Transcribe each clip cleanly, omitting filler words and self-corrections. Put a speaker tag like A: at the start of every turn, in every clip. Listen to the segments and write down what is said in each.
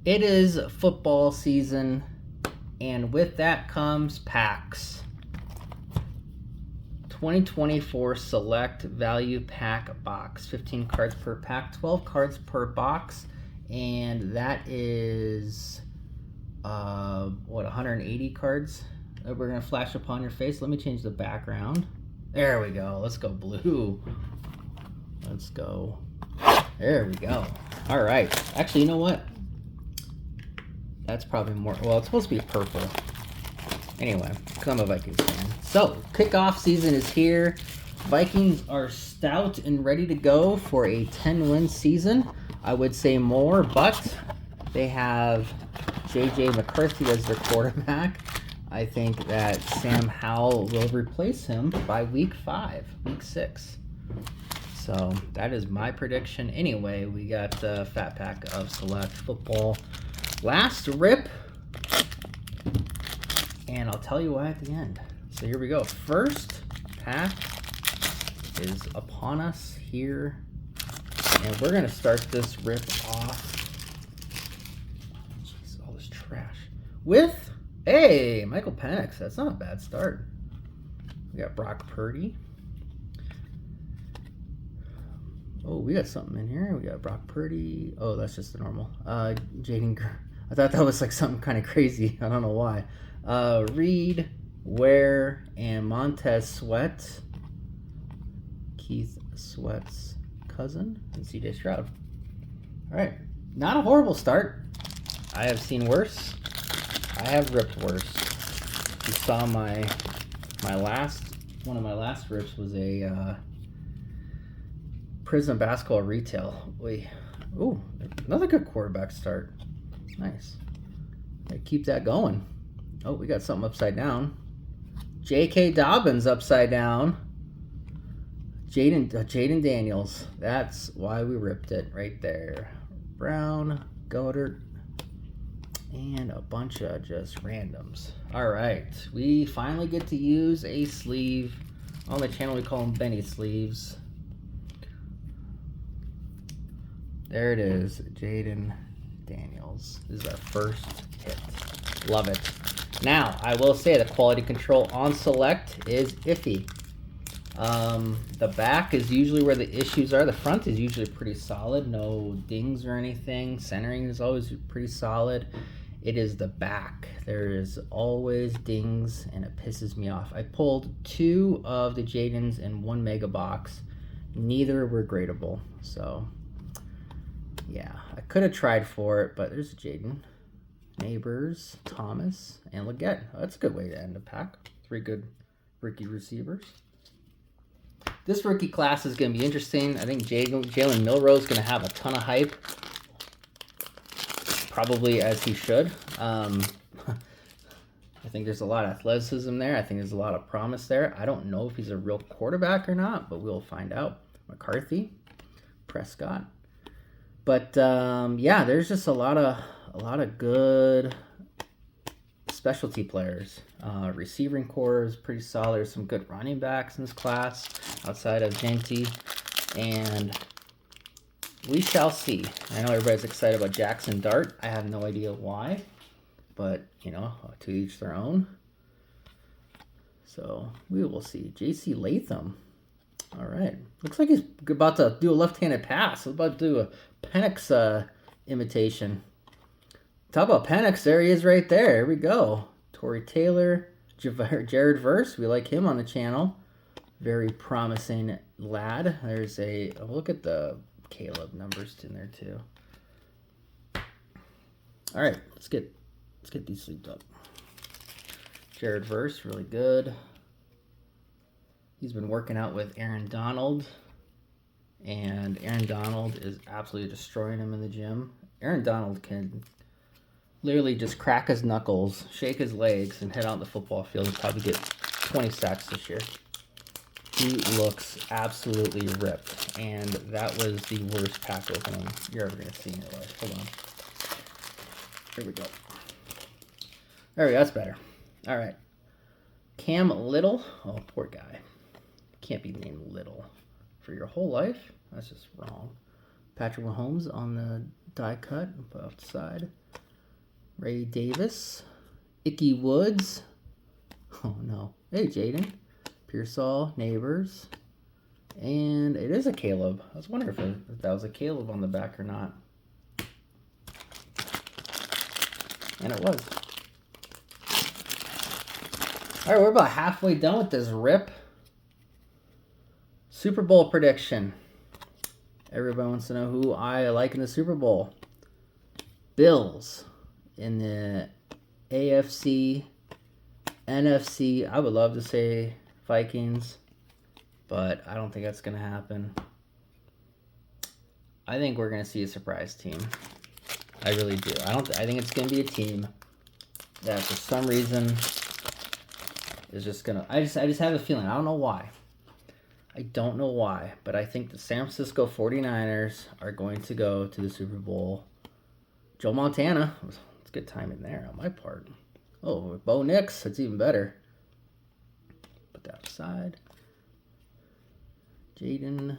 A: It is football season, and with that comes packs. 2024 Select Value Pack Box. 15 cards per pack, 12 cards per box, and that is, 180 cards that we're going to flash upon your face. Let me change the background. There we go. Let's go blue. Let's go. There we go. All right. Actually, you know what? That's probably more, well, it's supposed to be purple. Anyway, because I'm a Vikings fan. So, kickoff season is here. Vikings are stout and ready to go for a 10-win season. I would say more, but they have J.J. McCarthy as their quarterback. I think that Sam Howell will replace him by week 6. So, that is my prediction. Anyway, we got a fat pack of Select Football. Last rip, and I'll tell you why at the end. So here we go. First pack is upon us here, and we're gonna start this rip off. Jeez, all this trash with Michael Penix. That's not a bad start. We got Brock Purdy. Oh, we got something in here. We got Brock Purdy. Oh, that's just the normal. Jaden. I thought that was like something kind of crazy. I don't know why. Reed, Ware, and Montez Sweat. Keith Sweat's cousin, and CJ Stroud. All right, not a horrible start. I have seen worse. I have ripped worse. You saw my one of my last rips was a Prism Basketball Retail. Ooh, another good quarterback start. Nice. Keep that going. Oh, we got something upside down. J.K. Dobbins upside down. Jaden Daniels. That's why we ripped it right there. Brown, Goddard, and a bunch of just randoms. All right, we finally get to use a sleeve. On the channel, we call them Benny sleeves. There it is, Jaden Daniels. This is our first hit. Love it. Now, I will say the quality control on Select is iffy. The back is usually where the issues are. The front is usually pretty solid. No dings or anything. Centering is always pretty solid. It is the back. There is always dings, and it pisses me off. I pulled 2 of the Jadens in 1 mega box. Neither were gradable, so yeah, I could have tried for it, but there's Jaden, Neighbors, Thomas, and Leggett. Oh, that's a good way to end a pack. 3 good rookie receivers. This rookie class is going to be interesting. I think Jalen Milroe is going to have a ton of hype, probably as he should. I think there's a lot of athleticism there. I think there's a lot of promise there. I don't know if he's a real quarterback or not, but we'll find out. McCarthy, Prescott. But yeah, there's just a lot of good specialty players. Receiving core is pretty solid. There's some good running backs in this class outside of Genty, and we shall see. I know everybody's excited about Jackson Dart. I have no idea why, but you know, to each their own. So we will see. J.C. Latham. All right. Looks like he's about to do a left-handed pass. He's about to do a Penix imitation. Talk about Penix. There he is right there. Here we go. Torrey Taylor, Jared Verse. We like him on the channel. Very promising lad. There's a look at the Caleb numbers in there too. All right, let's get these sleeved up. Jared Verse, really good. He's been working out with Aaron Donald, and Aaron Donald is absolutely destroying him in the gym. Aaron Donald can literally just crack his knuckles, shake his legs, and head out the football field and probably get 20 sacks this year. He looks absolutely ripped, and that was the worst pack opening you're ever going to see in your life. Hold on. Here we go. There we go. That's better. All right. Cam Little. Oh, poor guy. Can't be named Little for your whole life. That's just wrong. Patrick Mahomes on the die cut, put off the side. Ray Davis, Icky Woods. Oh no. Hey Jaden. Pearsall, Neighbors. And it is a Caleb. I was wondering if that was a Caleb on the back or not. And it was. Alright, we're about halfway done with this rip. Super Bowl prediction. Everybody wants to know who I like in the Super Bowl. Bills in the AFC, NFC. I would love to say Vikings, but I don't think that's going to happen. I think we're going to see a surprise team. I really do. I think it's going to be a team that for some reason is just going to... I just have a feeling. I don't know why. I don't know why, but I think the San Francisco 49ers are going to go to the Super Bowl. Joe Montana. It's good timing there on my part. Oh, Bo Nix. That's even better. Put that aside. Jaden.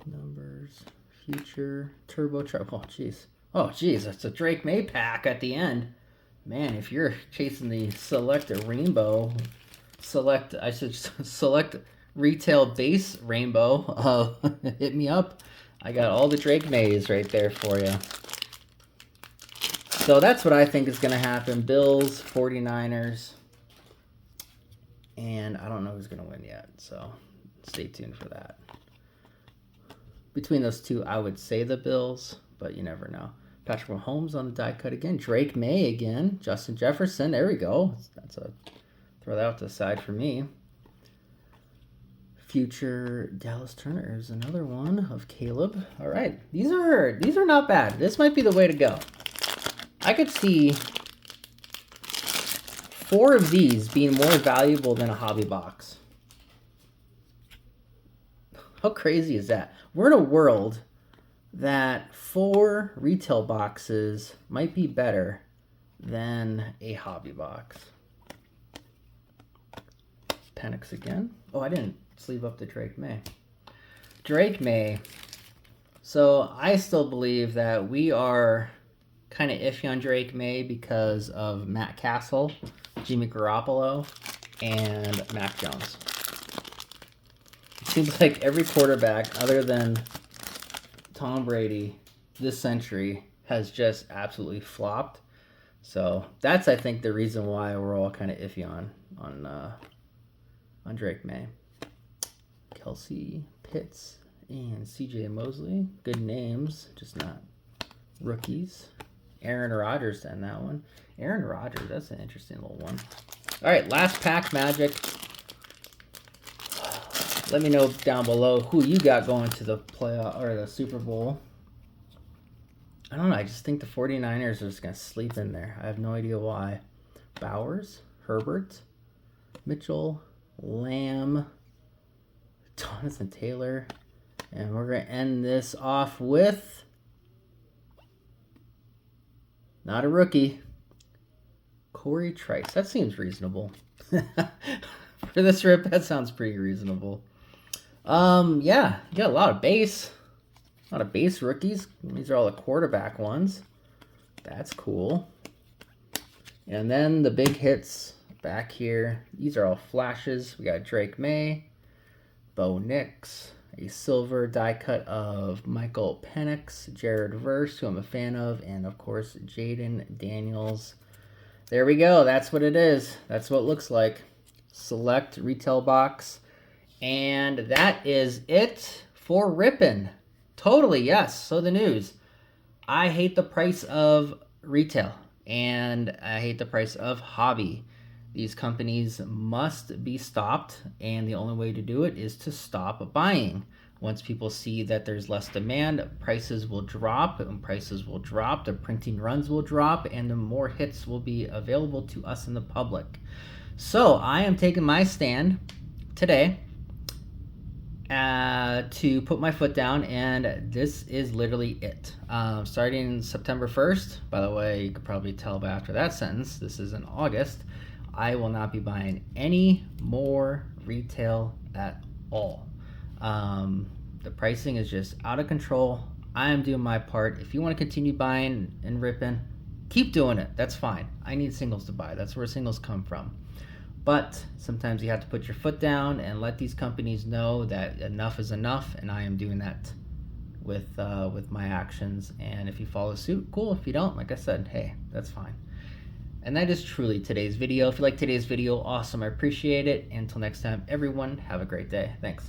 A: Numbers. Future. Turbo Truck. Oh, jeez. Oh, jeez. That's a Drake May pack at the end. Man, if you're chasing the select a rainbow, select retail base rainbow, hit me up. I got all the Drake Mays right there for you. So that's what I think is going to happen. Bills, 49ers. And I don't know who's going to win yet. So stay tuned for that. Between those two, I would say the Bills, but you never know. Patrick Mahomes on the die cut again. Drake May again. Justin Jefferson. There we go. That's a throw that out to the side for me. Future Dallas Turner is another one of Caleb. All right. These are not bad. This might be the way to go. I could see 4 of these being more valuable than a hobby box. How crazy is that? We're in a world that 4 retail boxes might be better than a hobby box. Penix again. Oh, I didn't sleeve up the Drake May. Drake May. So I still believe that we are kind of iffy on Drake May because of Matt Castle, Jimmy Garoppolo, and Mac Jones. It seems like every quarterback other than Tom Brady this century has just absolutely flopped. So that's, I think, the reason why we're all kind of iffy on Drake May. Kelsey, Pitts, and CJ Mosley. Good names, just not rookies. Aaron Rodgers in that one. Aaron Rodgers, that's an interesting little one. All right, last pack Magic. Let me know down below who you got going to the playoff or the Super Bowl. I don't know. I just think the 49ers are just going to sleep in there. I have no idea why. Bowers, Herbert, Mitchell, Lamb, Jonathan Taylor. And we're going to end this off with not a rookie, Corey Trice. That seems reasonable. For this rip, that sounds pretty reasonable. Yeah, you got a lot of base rookies. These are all the quarterback ones. That's cool. And then the big hits back here. These are all flashes. We got Drake May, Bo Nix, a silver die cut of Michael Penix, Jared Verse, who I'm a fan of, and of course Jaden Daniels. There we go. That's what it is. That's what it looks like. Select retail box. And that is it for ripping. Totally, yes. So the news. I hate the price of retail, and I hate the price of hobby. These companies must be stopped, and the only way to do it is to stop buying. Once people see that there's less demand, prices will drop. When prices will drop, the printing runs will drop, and the more hits will be available to us in the public. So I am taking my stand today to put my foot down, and this is literally it. Starting September 1st, by the way, you could probably tell by after that sentence, this is in August, I will not be buying any more retail at all. The pricing is just out of control. I am doing my part. If you want to continue buying and ripping, keep doing it. That's fine. I need singles to buy. That's where singles come from. But sometimes you have to put your foot down and let these companies know that enough is enough, and I am doing that with my actions. And if you follow suit, cool. If you don't, like I said, hey, that's fine. And that is truly today's video. If you like today's video, awesome. I appreciate it. Until next time, everyone, have a great day. Thanks.